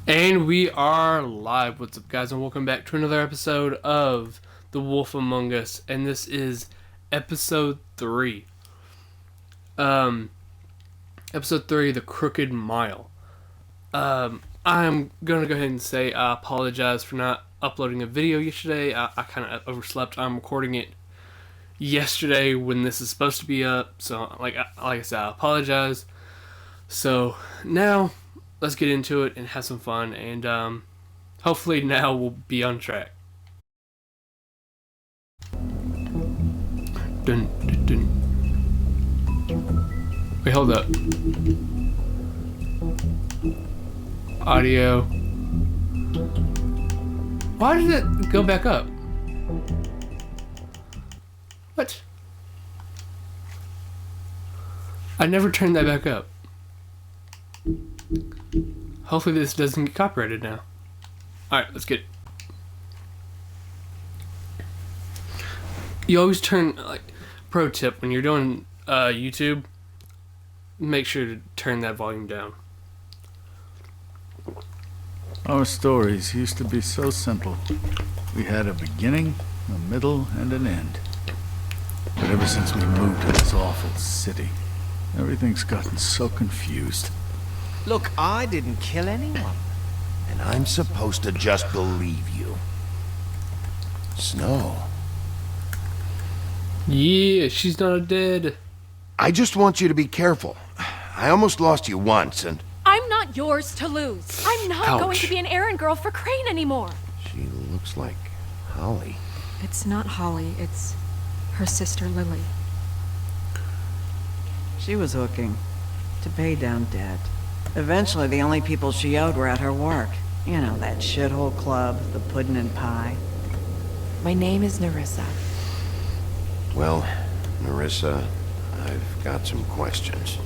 And we are live. What's up, guys? And welcome back to another episode of The Wolf Among Us. And this is episode 3. Episode 3, The Crooked Mile. I'm going to go ahead and say I apologize for not uploading a video yesterday. I kind of overslept. I'm recording it yesterday when this is supposed to be up. So, like I said, I apologize. So, now let's get into it and have some fun, and hopefully now we'll be on track. Dun, dun, dun. Wait, hold up. Audio. Why did it go back up? What? I never turned that back up. Hopefully this doesn't get copyrighted now. Alright, let's get it. You always turn, like, pro tip, when you're doing YouTube, make sure to turn that volume down. Our stories used to be so simple. We had a beginning, a middle, and an end. But ever since we moved to this awful city, everything's gotten so confused. Look, I didn't kill anyone. And I'm supposed to just believe you. Snow. Yeah, she's not dead. I just want you to be careful. I almost lost you once, and... I'm not yours to lose. I'm not Ouch. going to be an errand girl for Crane anymore. She looks like Holly. It's not Holly, it's her sister Lily. She was hooking to pay down debt. Eventually, the only people she owed were at her work. You know, that shithole club, the Puddin' and Pie. My name is Nerissa. Well, Nerissa, I've got some questions.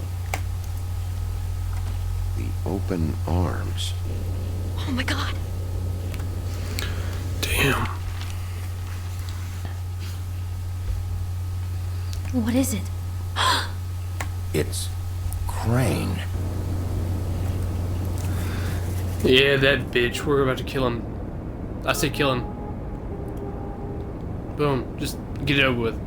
The open arms. Oh my god. Damn. What is it? It's Crane. Yeah, that bitch. We're about to kill him. I say kill him. Boom. Just get it over with.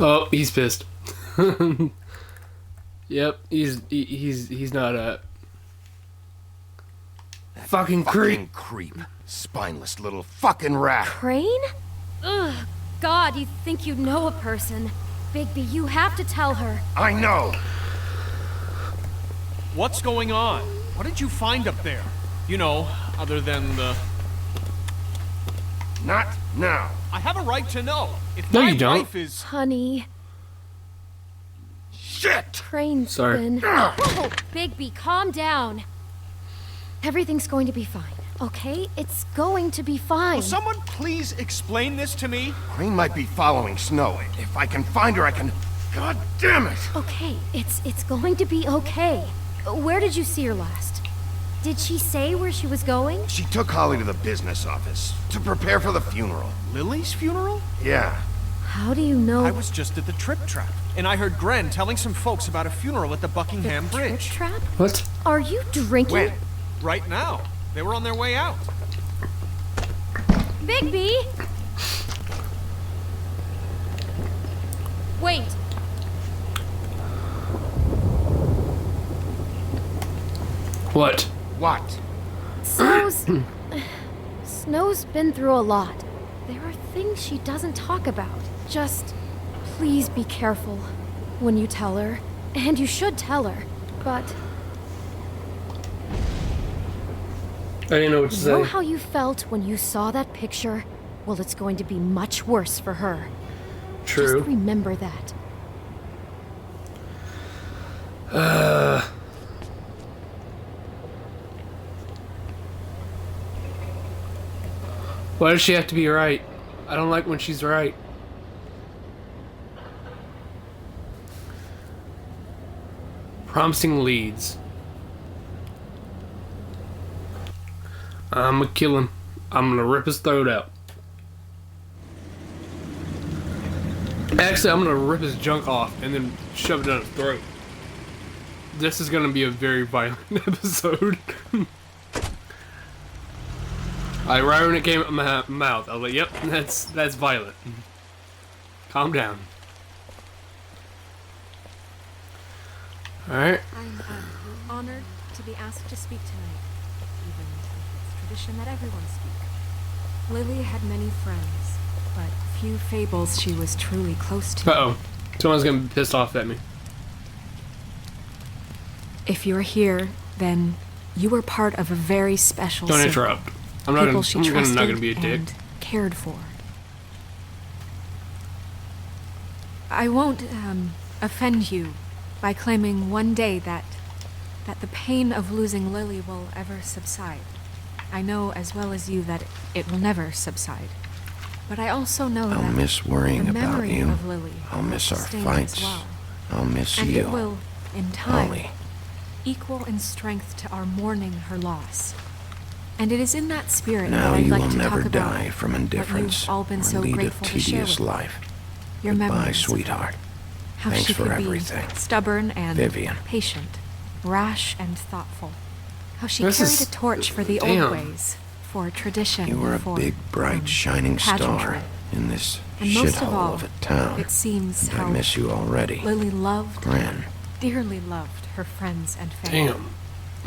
Oh, he's pissed. Yep, he's not a fucking creep. Creep. Spineless little fucking rat. Crane? Ugh. God, you think you know a person. Bigby, you have to tell her. I know. What's going on? What did you find up there? You know, other than the... Not now. I have a right to know. If No, my you don't. wife is... Honey, Shit! Crane's Sorry. been... Whoa, Bigby, calm down. Everything's going to be fine, okay? It's going to be fine. Will someone please explain this to me? Crane might be following Snow. If I can find her, I can... God damn it! Okay, it's going to be okay. Where did you see her last? Did she say where she was going? She took Holly to the business office to prepare for the funeral. Lily's funeral? Yeah. How do you know? I was just at the Trip Trap, and I heard Gren telling some folks about a funeral at the Buckingham Trip Bridge. trap? What? Are you drinking? When? Right now. They were on their way out. Bigby! Wait. What? What? Snow's been through a lot. There are things she doesn't talk about. Just please be careful when you tell her. And you should tell her. But I didn't know what to know say. how you felt when you saw that picture? Well, it's going to be much worse for her. True. Just remember that. Why does she have to be right? I don't like when she's right. Promising leads. I'm gonna kill him. I'm gonna rip his throat out. Actually, I'm gonna rip his junk off and then shove it down his throat. This is gonna be a very violent episode. Right when it came out my mouth, I was like, "Yep, that's violent." Calm down. All right. I'm honored to be asked to speak tonight, even if it's tradition that everyone speak. Lily had many friends, but few fables she was truly close to. Uh-oh. Someone's gonna be pissed off at me. If you're here, then you were part of a very special Don't circle. interrupt. I'm not People she gonna, trusted not gonna be a dick. and cared for. I won't offend you by claiming one day that the pain of losing Lily will ever subside. I know as well as you that it will never subside. But I also know I'll that miss worrying the about memory you. of Lily I'll miss our stays fights. as well. I'll miss And you. it will, in time, Holly. equal in strength to our mourning her loss. And it is in that spirit Now that I'd you like will to never talk about die from what indifference you've all been or so lead a grateful to share tedious with me. life. Your Goodbye, memories. sweetheart. How Thanks she for could everything. be stubborn and Vivian. patient, rash and thoughtful. How she This carried is- a torch for the damn. old ways, for tradition. You were a for, big, bright, shining star pageantry. in this And most of shithole all, of a town. it seems And I how miss you already. Lily loved, Ren. dearly loved her friends and family. Damn.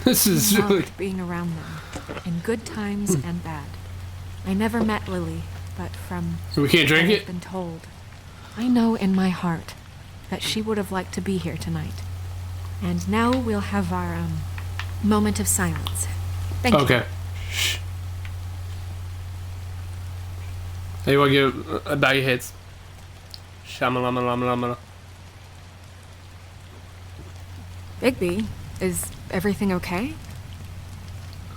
This She is really. loved being around them, in good times and bad. I never met Lily, but from We can't drink what I've it? been told, I know in my heart that she would have liked to be here tonight. And now we'll have our moment of silence. Thank you. Okay. Shh. Hey, you want to give a bag of hits? Shamalama. Bigby, is everything okay?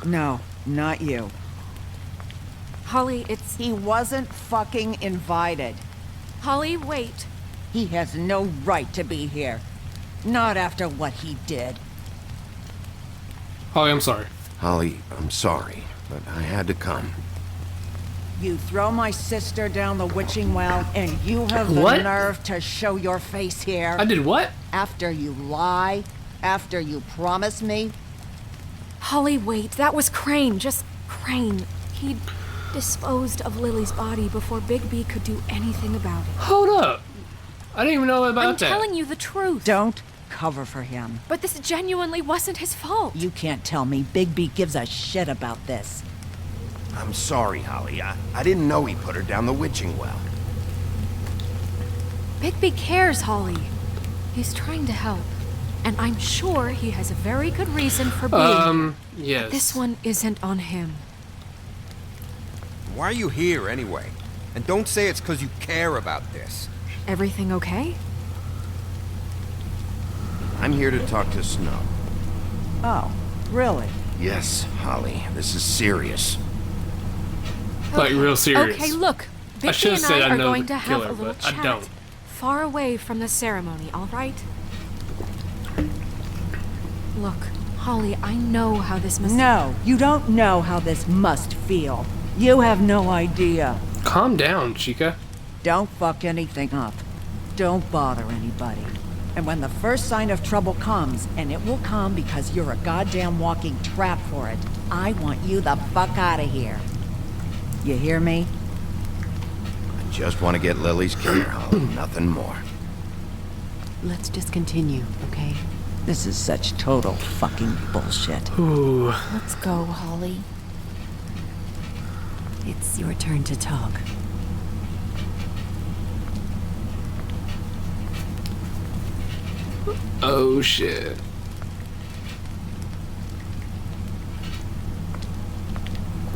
No, not you. Holly, it's... He wasn't fucking invited. Holly, wait. He has no right to be here. Not after what he did. Holly, I'm sorry. Holly, I'm sorry, but I had to come. You throw my sister down the witching well, and you have the What? nerve to show your face here? I did what? After you lie? After you promise me? Holly, wait. That was Crane. Just Crane. He'd disposed of Lily's body before Bigby could do anything about it. Hold up. I didn't even know about I'm that. telling you the truth. Don't cover for him. But this genuinely wasn't his fault. You can't tell me Bigby gives a shit about this. I'm sorry, Holly. I didn't know he put her down the witching well. Bigby cares, Holly. He's trying to help. And I'm sure he has a very good reason for being here. Yes. This one isn't on him. Why are you here anyway? And don't say it's because you care about this. Everything okay? I'm here to talk to Snow. Oh, really? Yes, Holly, this is serious. Like, real serious. Okay, look. I Bigby should've and said I I are know going the to have killer, a little but I chat. don't. Far away from the ceremony, all right? Look, Holly, I know how this must... No, you don't know how this must feel. You have no idea. Calm down, Chica. Don't fuck anything up. Don't bother anybody. And when the first sign of trouble comes, and it will come because you're a goddamn walking trap for it, I want you the fuck out of here. You hear me? I just want to get Lily's killer, Holly, nothing more. Let's just continue, okay? This is such total fucking bullshit. Ooh. Let's go, Holly. It's your turn to talk. Oh, shit.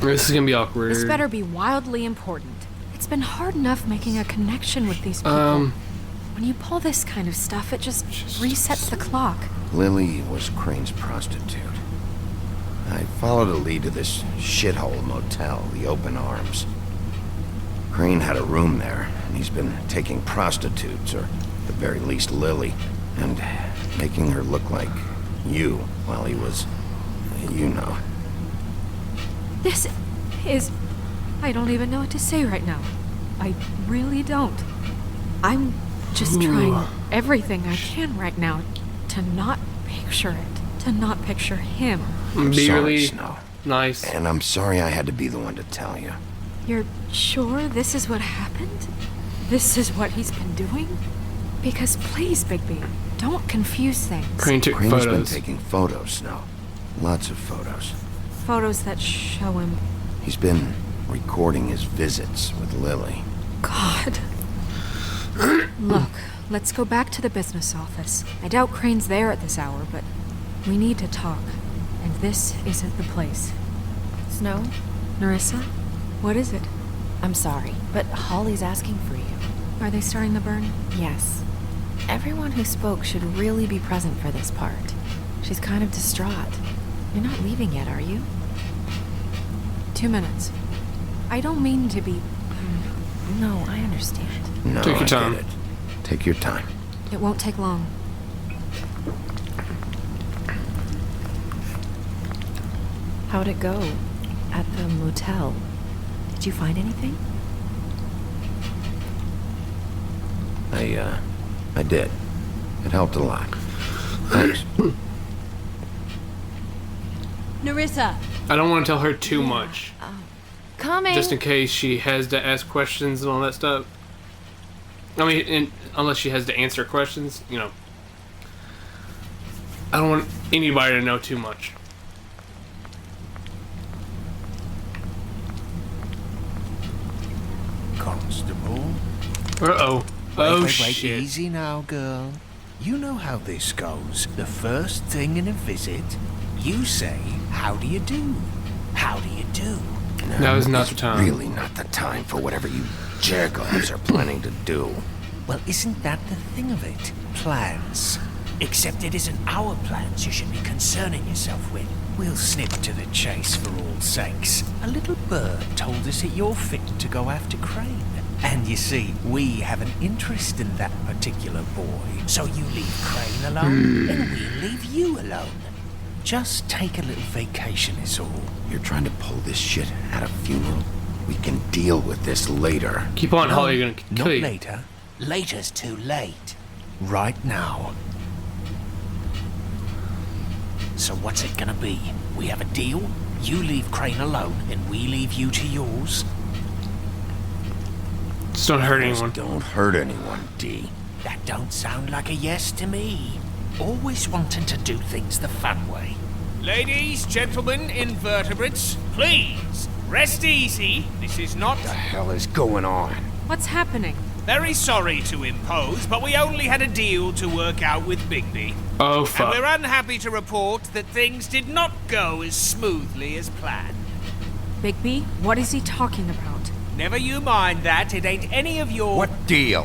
This is gonna be awkward. This better be wildly important. It's been hard enough making a connection with these people. When you pull this kind of stuff, it just resets the clock. Lily was Crane's prostitute. I followed a lead to this shithole motel, the Open Arms. Crane had a room there, and he's been taking prostitutes, or at the very least Lily, and making her look like you while he was, you know. This is... I don't even know what to say right now. I really don't. I'm just trying everything I can right now to not picture it. To not picture him. Be Sorry, really Snow. nice. And I'm sorry I had to be the one to tell you. You're sure this is what happened? This is what he's been doing? Because please, Bigby, don't confuse things. Crane took Crane's been photos. taking photos, Snow. Lots of photos. Photos that show him. He's been recording his visits with Lily. God. Look, let's go back to the business office. I doubt Crane's there at this hour, but we need to talk. And this isn't the place. Snow? Nerissa? What is it? I'm sorry, but Holly's asking for you. Are they starting the burn? Yes. Everyone who spoke should really be present for this part. She's kind of distraught. You're not leaving yet, are you? 2 minutes. I don't mean to be... No, I understand. No, Take your I time. get it. Take your time. It won't take long. How'd it go? At the motel? Did you find anything? I did. It helped a lot. Thanks. Nerissa! I don't want to tell her too much. Coming! Just in case she has to ask questions and all that stuff. I mean, unless she has to answer questions, you know. I don't want anybody to know too much. Constable. Uh-oh. Oh, Wait, shit. easy now, girl. You know how this goes. The first thing in a visit, you say, how do you do? How do you do? Now is not the time. Really not the time for whatever you jergoves are planning to do. Well, isn't that the thing of it? Plans. Except it isn't our plans you should be concerning yourself with. We'll snip to the chase for all sakes. A little bird told us that you're fit to go after Crane. And you see, we have an interest in that particular boy. So you leave Crane alone, and we leave you alone. Just take a little vacation is all. You're trying to pull this shit at a funeral? We can deal with this later. Keep on, No, Holly, you're gonna not kill you. later. Later's too late. Right now. So what's it gonna be? We have a deal? You leave Crane alone, and we leave you to yours? Just don't hurt Just anyone. don't hurt anyone, D. That don't sound like a yes to me. Always wanting to do things the fun way. Ladies, gentlemen, invertebrates, please, rest easy. This is not... What the hell is going on? What's happening? Very sorry to impose, but we only had a deal to work out with Bigby. Oh, And fuck. we're unhappy to report that things did not go as smoothly as planned. Bigby, what is he talking about? Never you mind that, it ain't any of your... What deal?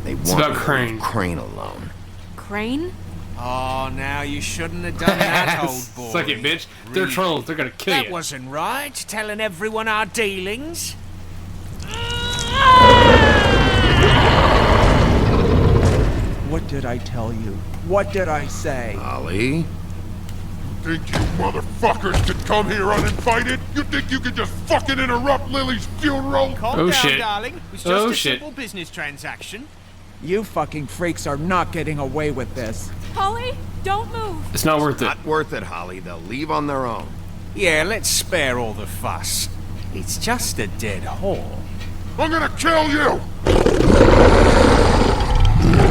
They want about me to Crane. leave Crane alone. Crane? Oh, now you shouldn't have done that, old boy. Suck it, bitch. They're Really. trolls. They're gonna kill That you. wasn't right, telling everyone our dealings. What did I tell you? What did I say? Ollie? Think you motherfuckers could come here uninvited? You think you could just fucking interrupt Lily's funeral? Calm Oh, down, shit. darling. It was just Oh, a shit. simple business transaction. You fucking freaks are not getting away with this. Holly, don't move! It's not worth it. Not worth it, Holly. They'll leave on their own. Yeah, let's spare all the fuss. It's just a dead whore. I'm gonna kill you!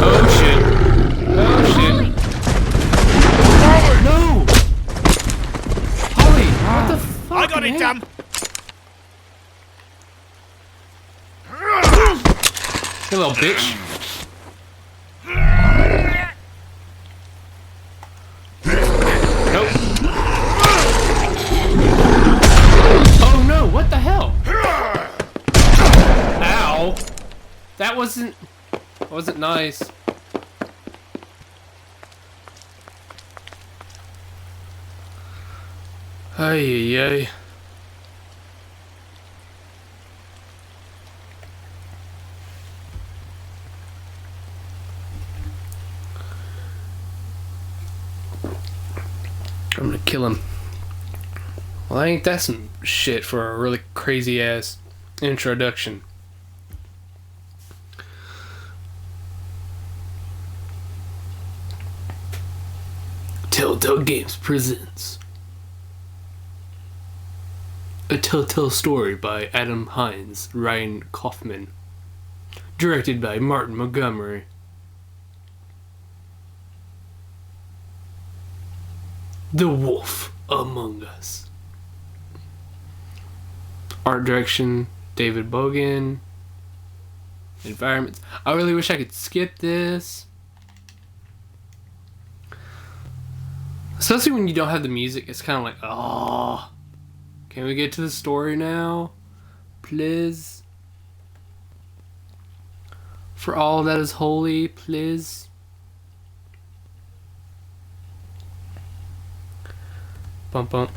Oh, shit. Oh, shit. No! Holly, what the fuck? I got it, man? dumb. You little bitch. Nope. Oh no, what the hell? Ow. That wasn't nice. Ay, ay. I'm gonna kill him Well, ain't that some shit for a really crazy ass introduction? Telltale Games presents a Telltale Story by Adam Hines, Ryan Kaufman, directed by Martin Montgomery. The Wolf Among Us. Art direction, David Bogan. Environments. I really wish I could skip this. Especially when you don't have the music, it's kind of like, oh, can we get to the story now? Please? For all that is holy, please? Bump bump.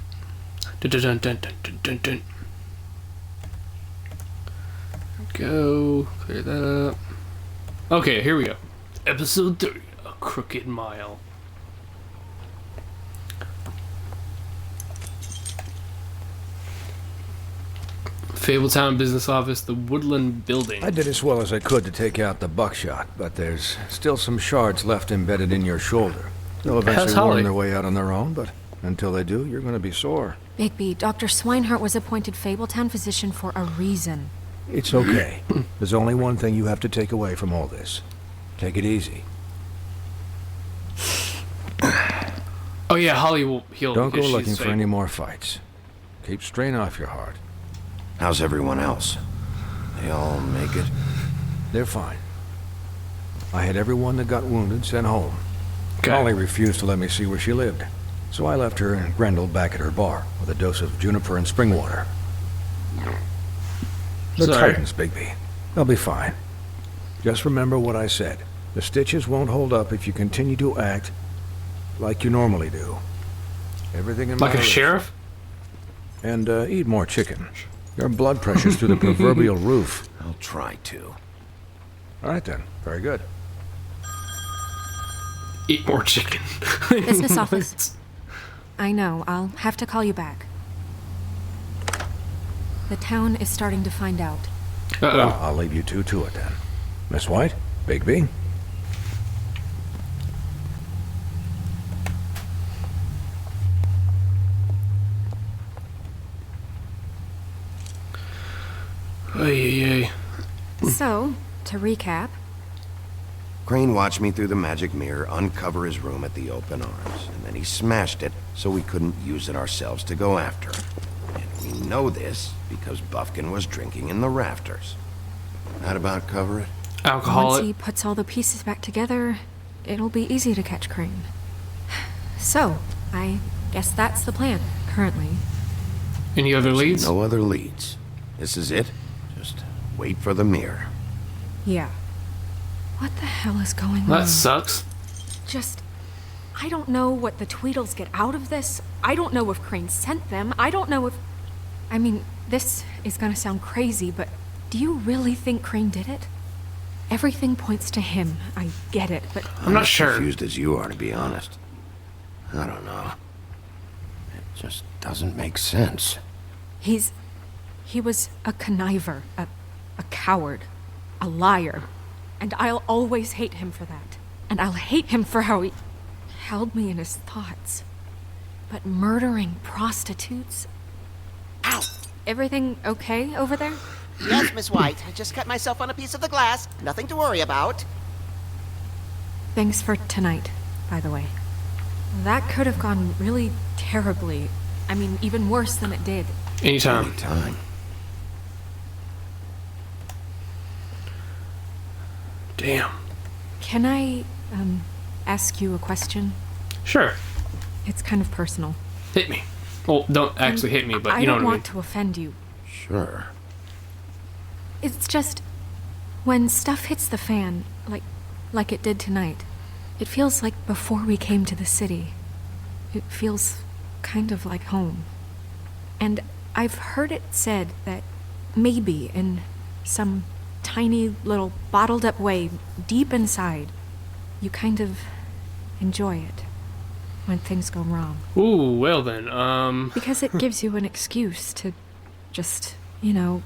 Dun dun dun dun dun dun dun. Go. Clear that up. Okay, here we go. Episode 3, A Crooked Mile. Fabletown Business Office, the Woodland Building. I did as well as I could to take out the buckshot, but there's still some shards left embedded in your shoulder. They'll eventually worm their way out on their own, but until they do, you're going to be sore. Bigby, Dr. Swinehart was appointed Fabletown physician for a reason. It's okay. There's only one thing you have to take away from all this. Take it easy. Oh yeah, Holly will heal. Don't go looking for any more fights. Keep strain off your heart. How's everyone else? They all make it? They're fine. I had everyone that got wounded sent home. Okay. Holly refused to let me see where she lived, so I left her and Grendel back at her bar with a dose of juniper and spring water. The Titans, Bigby. They'll be fine. Just remember what I said. The stitches won't hold up if you continue to act like you normally do. Everything in like a moderation. sheriff? And eat more chicken. Your blood pressure's through the proverbial roof. I'll try to. All right then. Very good. Eat more chicken. Business office. I know. I'll have to call you back. The town is starting to find out. Well, I'll leave you two to it then. Miss White, Bigby. So, to recap. Crane watched me through the magic mirror uncover his room at the open arms, and then he smashed it so we couldn't use it ourselves to go after him. And we know this because Buffkin was drinking in the rafters. That about cover it? Once he puts all the pieces back together, it'll be easy to catch Crane. So, I guess that's the plan, currently. Any other leads? No other leads. This is it. Just wait for the mirror. Yeah. What the hell is going on? That sucks. I don't know what the Tweedles get out of this. I don't know if Crane sent them. I don't know if... I mean, this is gonna sound crazy, but do you really think Crane did it? Everything points to him. I get it, but... I'm not sure. As confused as you are, to be honest. I don't know. It just doesn't make sense. He was a conniver, a coward, a liar. And I'll always hate him for that. And I'll hate him for how he held me in his thoughts. But murdering prostitutes? Ow! Everything okay over there? Yes, Miss White. I just cut myself on a piece of the glass. Nothing to worry about. Thanks for tonight, by the way. That could have gone really terribly. I mean, even worse than it did. Anytime. Anytime. Damn. Can I, ask you a question? Sure. It's kind of personal. Hit me. Well, don't actually hit me, but you know what I mean. I don't want to offend you. Sure. It's just... when stuff hits the fan, like it did tonight, it feels like before we came to the city. It feels kind of like home. And I've heard it said that maybe in some tiny little bottled up way deep inside, you kind of enjoy it. when things go wrong. Ooh, well then, Because it gives you an excuse to just, you know,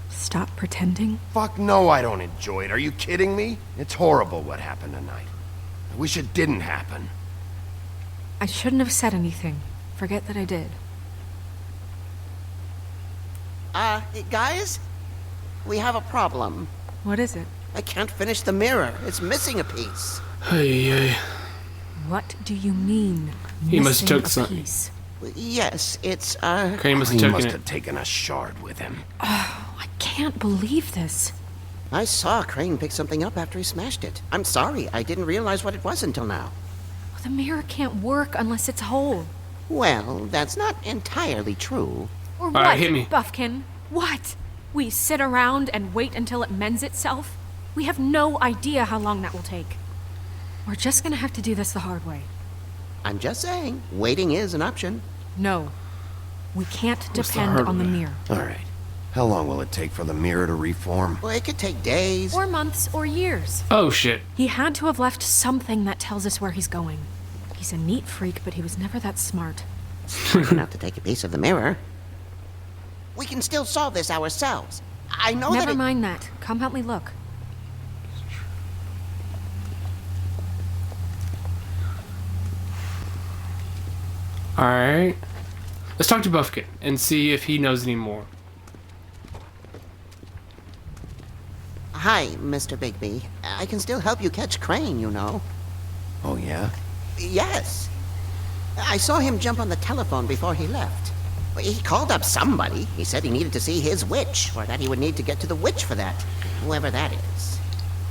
stop pretending. Fuck no, I don't enjoy it. Are you kidding me? It's horrible what happened tonight. I wish it didn't happen. I shouldn't have said anything. Forget that I did. Guys? We have a problem. What is it? I can't finish the mirror. It's missing a piece. Hey. What do you mean? He must have missing took a some. piece? Yes, it's, Crane must have He taken must it. have taken a shard with him. Oh, I can't believe this. I saw Crane pick something up after he smashed it. I'm sorry, I didn't realize what it was until now. Well, the mirror can't work unless it's whole. Well, that's not entirely true. Or All what, right, hit me. Buffkin? What? We sit around and wait until it mends itself? We have no idea how long that will take. We're just gonna have to do this the hard way. I'm just saying, waiting is an option. No. We can't the depend hard on the way? mirror. All right. How long will it take for the mirror to reform? Well, it could take days. Or months or years. Oh shit. He had to have left something that tells us where he's going. He's a neat freak, but he was never that smart. Enough to take a piece of the mirror. We can still solve this ourselves. I know Never that mind that. Come help me look. Alright. Let's talk to Buffkin and see if he knows any more. Hi, Mr. Bigby. I can still help you catch Crane, you know. Oh, yeah? Yes. I saw him jump on the telephone before he left. He called up somebody. He said he needed to see his witch, or that he would need to get to the witch for that. Whoever that is.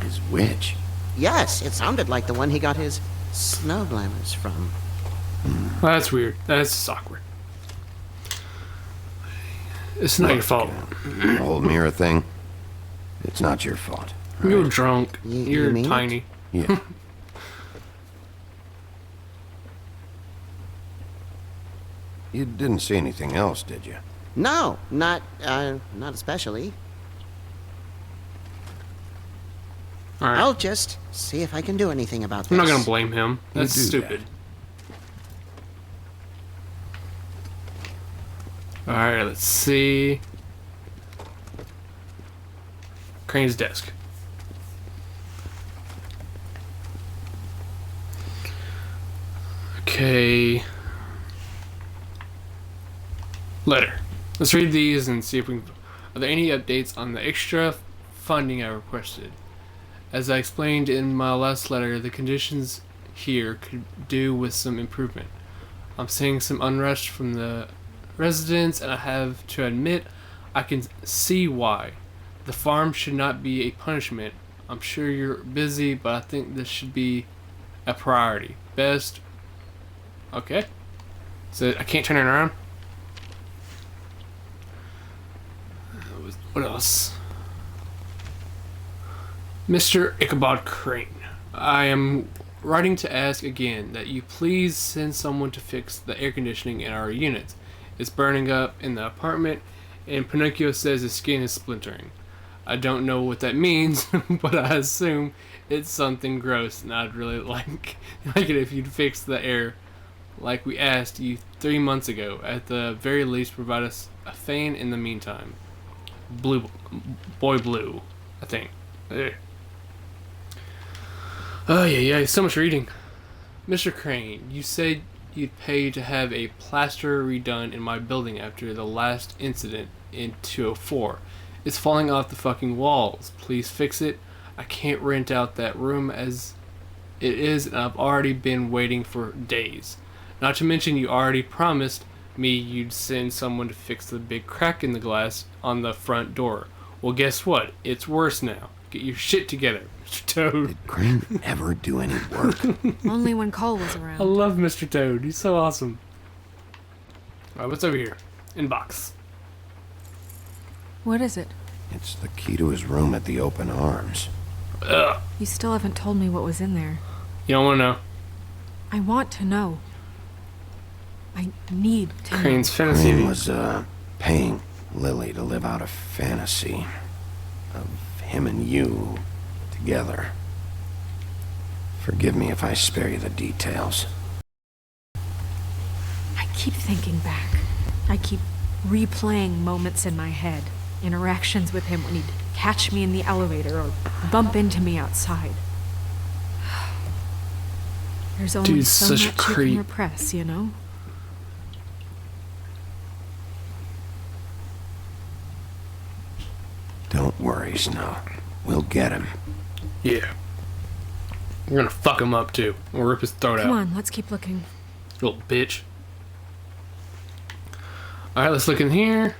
His witch? Yes, it sounded like the one he got his snow glamours from. Well, that's weird. That's awkward. It's not your fault. The whole mirror thing? It's not your fault. You're drunk. You You're mean it? tiny. Yeah. You didn't see anything else, did you? No, not especially. Alright. I'll just see if I can do anything about this. I'm not gonna blame him. You That's do stupid. Alright, let's see. Crane's desk. Okay. Letter. Let's read these and see if we can... Are there any updates on the extra funding I requested? As I explained in my last letter, the conditions here could do with some improvement. I'm seeing some unrest from the residents, and I have to admit I can see why. The farm should not be a punishment. I'm sure you're busy, but I think this should be a priority. Best. Okay. So I can't turn it around? What else? Mr. Ichabod Crane, I am writing to ask again that you please send someone to fix the air conditioning in our units. It's burning up in the apartment, and Pinocchio says his skin is splintering. I don't know what that means, but I assume it's something gross, and I'd really like it if you'd fix the air like we asked you 3 months ago. At the very least, provide us a fan in the meantime. Boy Blue, I think. Oh, yeah, so much reading. Mr. Crane, you said you'd pay to have a plaster redone in my building after the last incident in 204. It's falling off the fucking walls. Please fix it. I can't rent out that room as it is, and I've already been waiting for days. Not to mention you already promised me you'd send someone to fix the big crack in the glass on the front door. Well, guess what? It's worse now. Get your shit together, Mr. Toad. Did Crane ever do any work? Only when Cole was around. I love Mr. Toad. He's so awesome. Alright, what's over here? Inbox. What is it? It's the key to his room at the Open Arms. Ugh. You still haven't told me what was in there. You don't want to know. I want to know. I need to know. Crane's fantasy. Crane was, paying Lily to live out a fantasy of him and you together. Forgive me if I spare you the details. keep thinking back. I keep replaying moments in my head. Interactions with him when he'd catch me in the elevator or bump into me outside. There's only Dude's so such a much you creep. can repress, you know? Don't worry, Snow. We'll get him. Yeah. We're gonna fuck him up too. We'll rip his throat Come out. on, let's keep looking. Little bitch. Alright, let's look in here.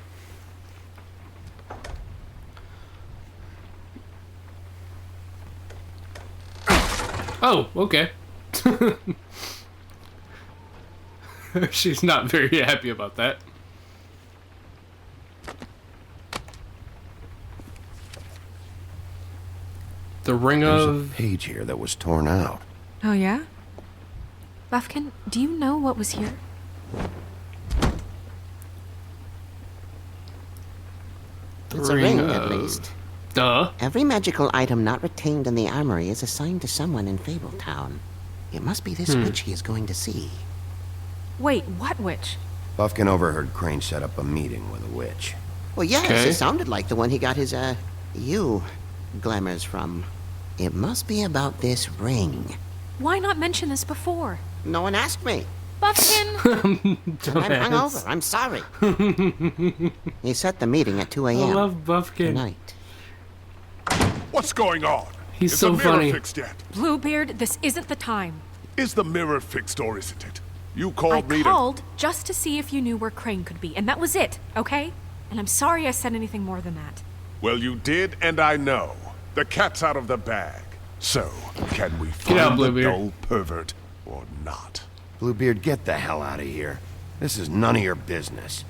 Oh, okay. She's not very happy about that. The ring There's of... a page here that was torn out. Oh, yeah? Buffkin, do you know what was here? It's a ring, at least. Duh. Every magical item not retained in the armory is assigned to someone in Fabletown. It must be this witch he is going to see. Wait, what witch? Buffkin overheard Crane set up a meeting with a witch. Well, yes, Okay. it sounded like the one he got his, glamours from. It must be about this ring. Why not mention this before? No one asked me. Buffkin! I'm hungover. I'm sorry. He set the meeting at 2 I a.m. love Buffkin. tonight. What's going on? He's Is so the mirror funny. fixed yet? Bluebeard, this isn't the time. Is the mirror fixed or isn't it? You I called me called just to see if you knew where Crane could be, and that was it, okay? And I'm sorry I said anything more than that. Well, you did, and I know. The cat's out of the bag. So, can we out, find the Bluebeard. dull pervert or not? Bluebeard, get the hell out of here. This is none of your business.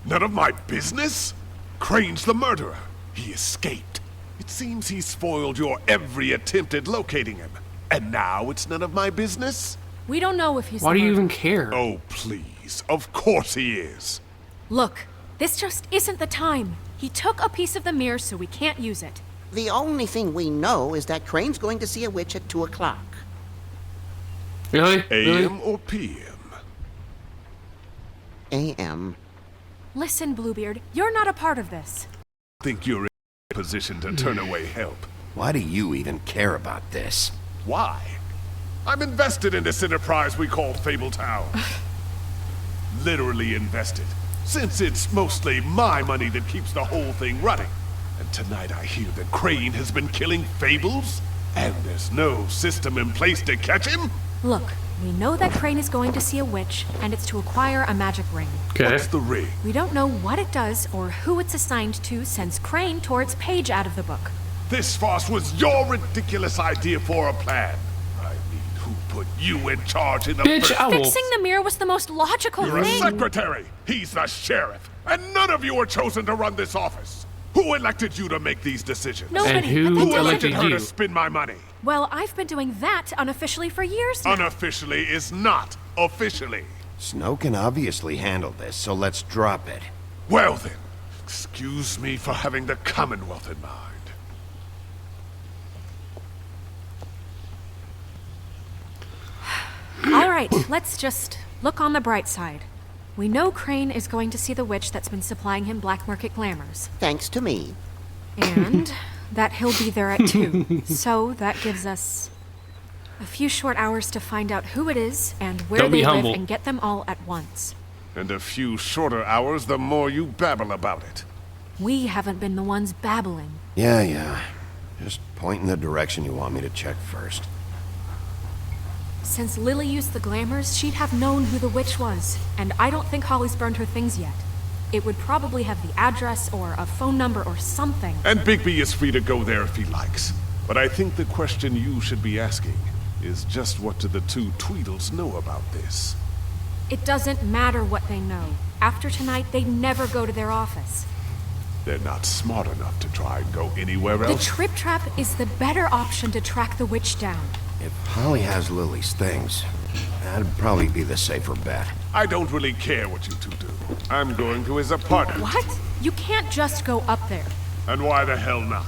None of my business? Crane's the murderer. He escaped. It seems he spoiled your every attempt at locating him. And now it's none of my business? We don't know if he's Why the do you murderer. even care? Oh, please. Of course he is. Look, this just isn't the time. He took a piece of the mirror, so we can't use it. The only thing we know is that Crane's going to see a witch at 2 o'clock. Really? AM or PM? A.M. Listen, Bluebeard, you're not a part of this. Think you're in a position to turn away help. Why do you even care about this? Why? I'm invested in this enterprise we call Fabletown. Literally invested. Since it's mostly my money that keeps the whole thing running. And tonight I hear that Crane has been killing fables? And there's no system in place to catch him? Look, we know that Crane is going to see a witch, and it's to acquire a magic ring. Okay. What's the ring? We don't know what it does or who it's assigned to since Crane tore its page out of the book. This farce was your ridiculous idea for a plan. I mean, who put you in charge in the Bitch, first I will... Fixing the mirror was the most logical You're a thing. secretary. He's the sheriff. And none of you were chosen to run this office. Who elected you to make these decisions? Nobody. And who but that Who doesn't- elected her you? to spend my money? Well, I've been doing that unofficially for years now. Unofficially is not officially. Snow can obviously handle this, so let's drop it. Well then, excuse me for having the Commonwealth in mind. All right, let's just look on the bright side. We know Crane is going to see the witch that's been supplying him black market glamours. Thanks to me. And that he'll be there at 2. So that gives us a few short hours to find out who it is and where Don't be they live humble. and get them all at once. And a few shorter hours, the more you babble about it. We haven't been the ones babbling. Yeah. Just point in the direction you want me to check first. Since Lily used the glamours, she'd have known who the witch was. And I don't think Holly's burned her things yet. It would probably have the address or a phone number or something. And Bigby is free to go there if he likes. But I think the question you should be asking is just what do the two Tweedles know about this? It doesn't matter what they know. After tonight, they'd never go to their office. They're not smart enough to try and go anywhere The else. Trip Trap is the better option to track the witch down. If Holly has Lily's things, that'd probably be the safer bet. I don't really care what you two do. I'm going to his apartment. What? You can't just go up there. And why the hell not?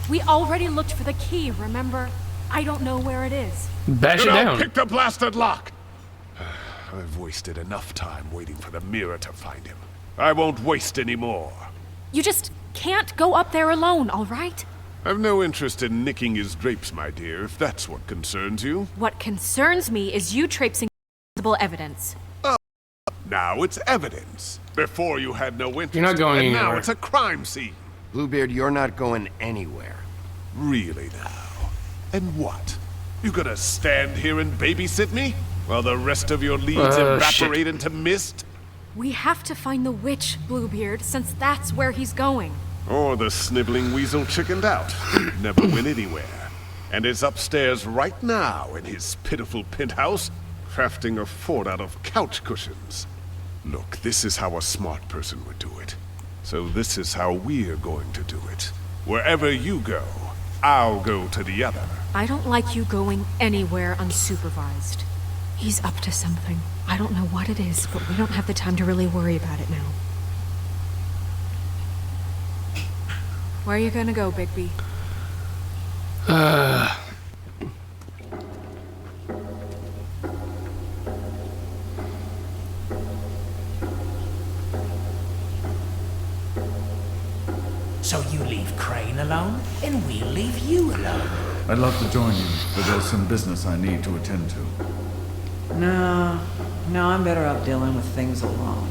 We already looked for the key, remember? I don't know where it is. Bash it Then I'll down. pick the blasted lock. I've wasted enough time waiting for the mirror to find him. I won't waste any more. You just can't go up there alone, all right? I've no interest in nicking his drapes, my dear, if that's what concerns you. What concerns me is you traipsing possible evidence. Now it's evidence. Before you had no interest. You're not going and anywhere. now it's a crime scene. Bluebeard, you're not going anywhere. Really now? And what? You gonna stand here and babysit me? While the rest of your leads evaporate into mist? We have to find the witch, Bluebeard, since that's where he's going. Or the sniveling weasel chickened out. Never went anywhere. And is upstairs right now in his pitiful penthouse, crafting a fort out of couch cushions. Look, this is how a smart person would do it. So this is how we're going to do it. Wherever you go, I'll go to the other. I don't like you going anywhere unsupervised. He's up to something. I don't know what it is, but we don't have the time to really worry about it now. Where are you gonna go, Bigby? So you leave Crane alone, and we'll leave you alone. I'd love to join you, but there's some business I need to attend to. No, I'm better off dealing with things alone.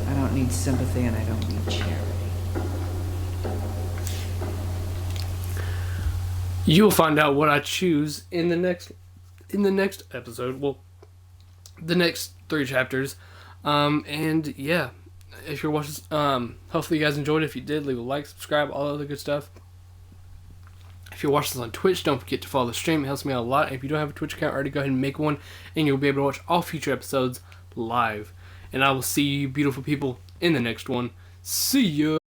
I don't need sympathy and I don't need charity. You'll find out what I choose in the next episode. Well, the next 3 chapters. And yeah, if you're watching, hopefully you guys enjoyed it. If you did, leave a like, subscribe, all that other good stuff. If you're watching this on Twitch, don't forget to follow the stream. It helps me out a lot. If you don't have a Twitch account already, go ahead and make one, and you'll be able to watch all future episodes live. And I will see you beautiful people in the next one. See ya!